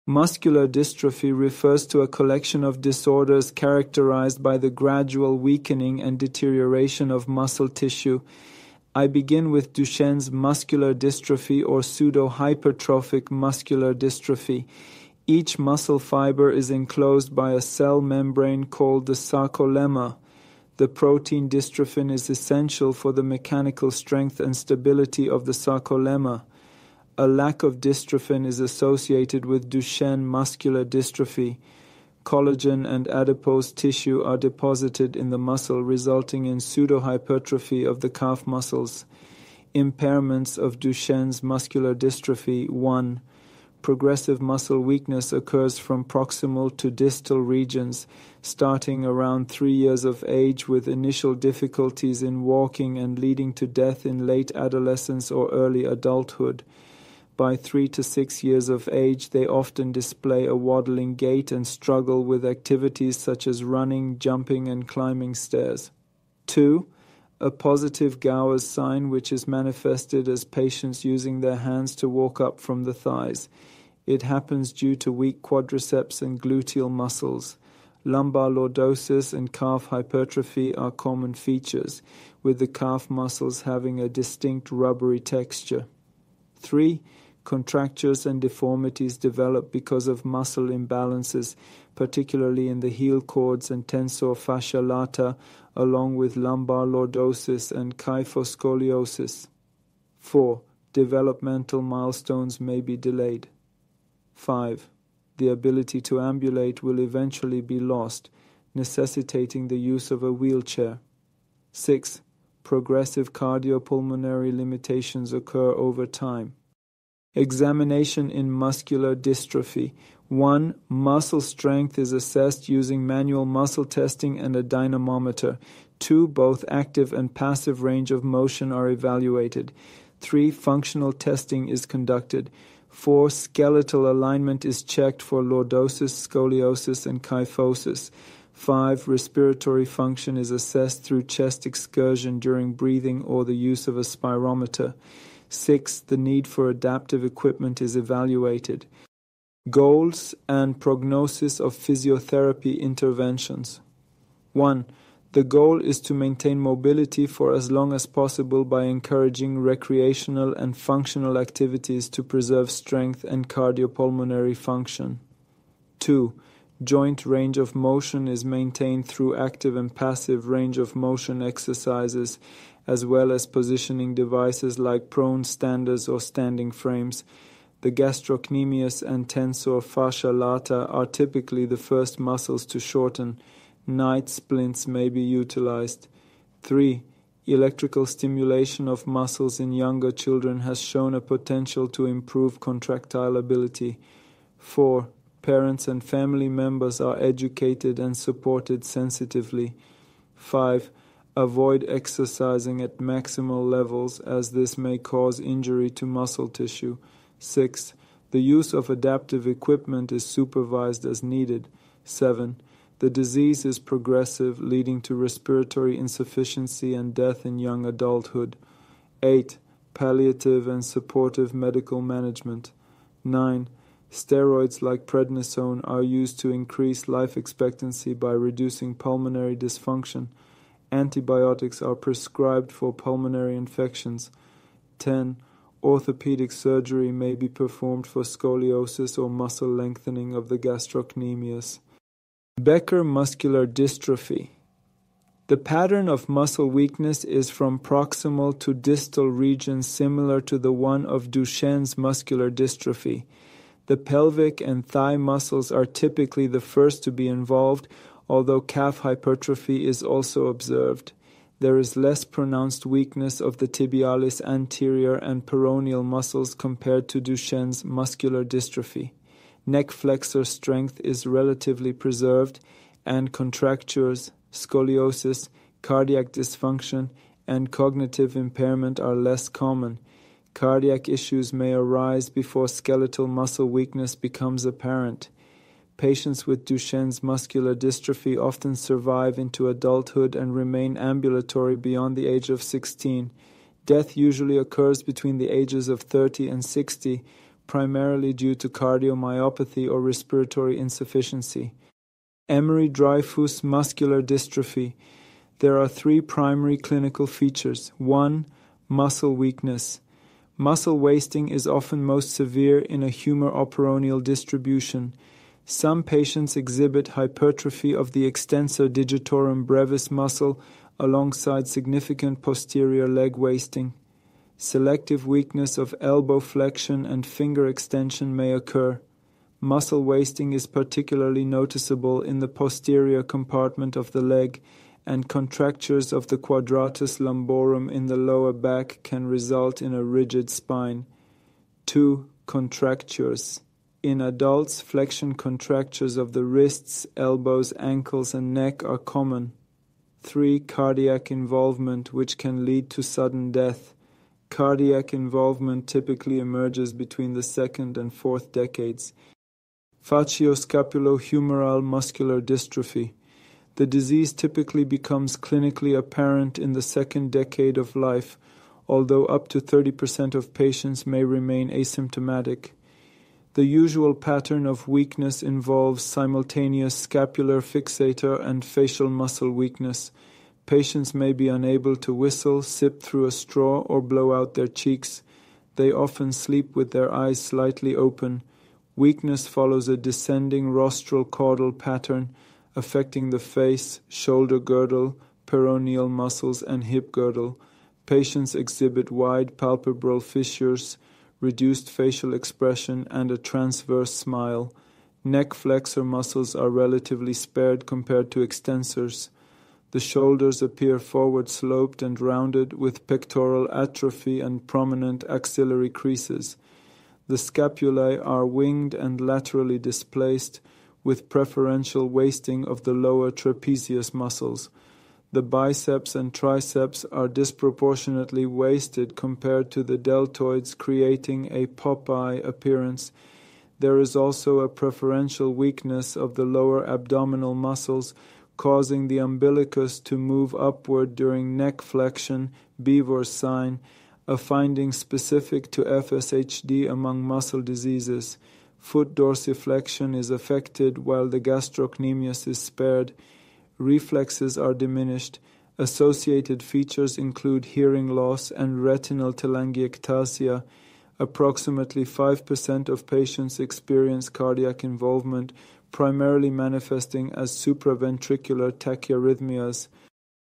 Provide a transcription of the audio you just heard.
Muscular dystrophy refers to a collection of disorders characterized by the gradual weakening and deterioration of muscle tissue. I begin with Duchenne's muscular dystrophy or pseudo-hypertrophic muscular dystrophy. Each muscle fiber is enclosed by a cell membrane called the sarcolemma. The protein dystrophin is essential for the mechanical strength and stability of the sarcolemma. A lack of dystrophin is associated with Duchenne muscular dystrophy. Collagen and adipose tissue are deposited in the muscle, resulting in pseudohypertrophy of the calf muscles. Impairments of Duchenne's muscular dystrophy. 1. Progressive muscle weakness occurs from proximal to distal regions, starting around 3 years of age with initial difficulties in walking and leading to death in late adolescence or early adulthood. By 3 to 6 years of age, they often display a waddling gait and struggle with activities such as running, jumping, and climbing stairs. 2. A positive Gowers sign, which is manifested as patients using their hands to walk up from the thighs. It happens due to weak quadriceps and gluteal muscles. Lumbar lordosis and calf hypertrophy are common features, with the calf muscles having a distinct rubbery texture. 3. Contractures and deformities develop because of muscle imbalances, particularly in the heel cords and tensor fascia lata, along with lumbar lordosis and kyphoscoliosis. 4. Developmental milestones may be delayed. 5. The ability to ambulate will eventually be lost, necessitating the use of a wheelchair. 6. Progressive cardiopulmonary limitations occur over time. Examination in muscular dystrophy. 1. Muscle strength is assessed using manual muscle testing and a dynamometer. 2. Both active and passive range of motion are evaluated. 3. Functional testing is conducted. 4. Skeletal alignment is checked for lordosis, scoliosis, and kyphosis. 5. Respiratory function is assessed through chest excursion during breathing or the use of a spirometer. 6. The need for adaptive equipment is evaluated. Goals and prognosis of physiotherapy interventions. 1. The goal is to maintain mobility for as long as possible by encouraging recreational and functional activities to preserve strength and cardiopulmonary function. 2. Joint range of motion is maintained through active and passive range of motion exercises, as well as positioning devices like prone standers or standing frames. The gastrocnemius and tensor fascia lata are typically the first muscles to shorten. Night splints may be utilized. 3. Electrical stimulation of muscles in younger children has shown a potential to improve contractile ability. 4. Parents and family members are educated and supported sensitively. 5. Avoid exercising at maximal levels, as this may cause injury to muscle tissue. 6. The use of adaptive equipment is supervised as needed. 7. The disease is progressive, leading to respiratory insufficiency and death in young adulthood. 8. Palliative and supportive medical management. 9. Steroids like prednisone are used to increase life expectancy by reducing pulmonary dysfunction. Antibiotics are prescribed for pulmonary infections. 10. Orthopedic surgery may be performed for scoliosis or muscle lengthening of the gastrocnemius. Becker muscular dystrophy. The pattern of muscle weakness is from proximal to distal regions similar to the one of Duchenne's muscular dystrophy. The pelvic and thigh muscles are typically the first to be involved, although calf hypertrophy is also observed. There is less pronounced weakness of the tibialis anterior and peroneal muscles compared to Duchenne's muscular dystrophy. Neck flexor strength is relatively preserved, and contractures, scoliosis, cardiac dysfunction, and cognitive impairment are less common. Cardiac issues may arise before skeletal muscle weakness becomes apparent. Patients with Duchenne's muscular dystrophy often survive into adulthood and remain ambulatory beyond the age of 16. Death usually occurs between the ages of 30 and 60, primarily due to cardiomyopathy or respiratory insufficiency. Emery-Dreifuss muscular dystrophy. There are three primary clinical features. 1. Muscle weakness. Muscle wasting is often most severe in a humor-operonial distribution. Some patients exhibit hypertrophy of the extensor digitorum brevis muscle alongside significant posterior leg wasting. Selective weakness of elbow flexion and finger extension may occur. Muscle wasting is particularly noticeable in the posterior compartment of the leg, and contractures of the quadratus lumborum in the lower back can result in a rigid spine. 2. Contractures. In adults, flexion contractures of the wrists, elbows, ankles, and neck are common. 3. Cardiac involvement, which can lead to sudden death. Cardiac involvement typically emerges between the second and fourth decades. Facioscapulohumeral muscular dystrophy. The disease typically becomes clinically apparent in the second decade of life, although up to 30% of patients may remain asymptomatic. The usual pattern of weakness involves simultaneous scapular fixator and facial muscle weakness. Patients may be unable to whistle, sip through a straw, or blow out their cheeks. They often sleep with their eyes slightly open. Weakness follows a descending rostral caudal pattern, affecting the face, shoulder girdle, peroneal muscles, and hip girdle. Patients exhibit wide palpebral fissures, reduced facial expression, and a transverse smile. Neck flexor muscles are relatively spared compared to extensors. The shoulders appear forward sloped and rounded, with pectoral atrophy and prominent axillary creases. The scapulae are winged and laterally displaced, with preferential wasting of the lower trapezius muscles. The biceps and triceps are disproportionately wasted compared to the deltoids, creating a Popeye appearance. There is also a preferential weakness of the lower abdominal muscles, causing the umbilicus to move upward during neck flexion, Beavor's sign, a finding specific to FSHD among muscle diseases. Foot dorsiflexion is affected while the gastrocnemius is spared. Reflexes are diminished. Associated features include hearing loss and retinal telangiectasia. Approximately 5% of patients experience cardiac involvement, primarily manifesting as supraventricular tachyarrhythmias.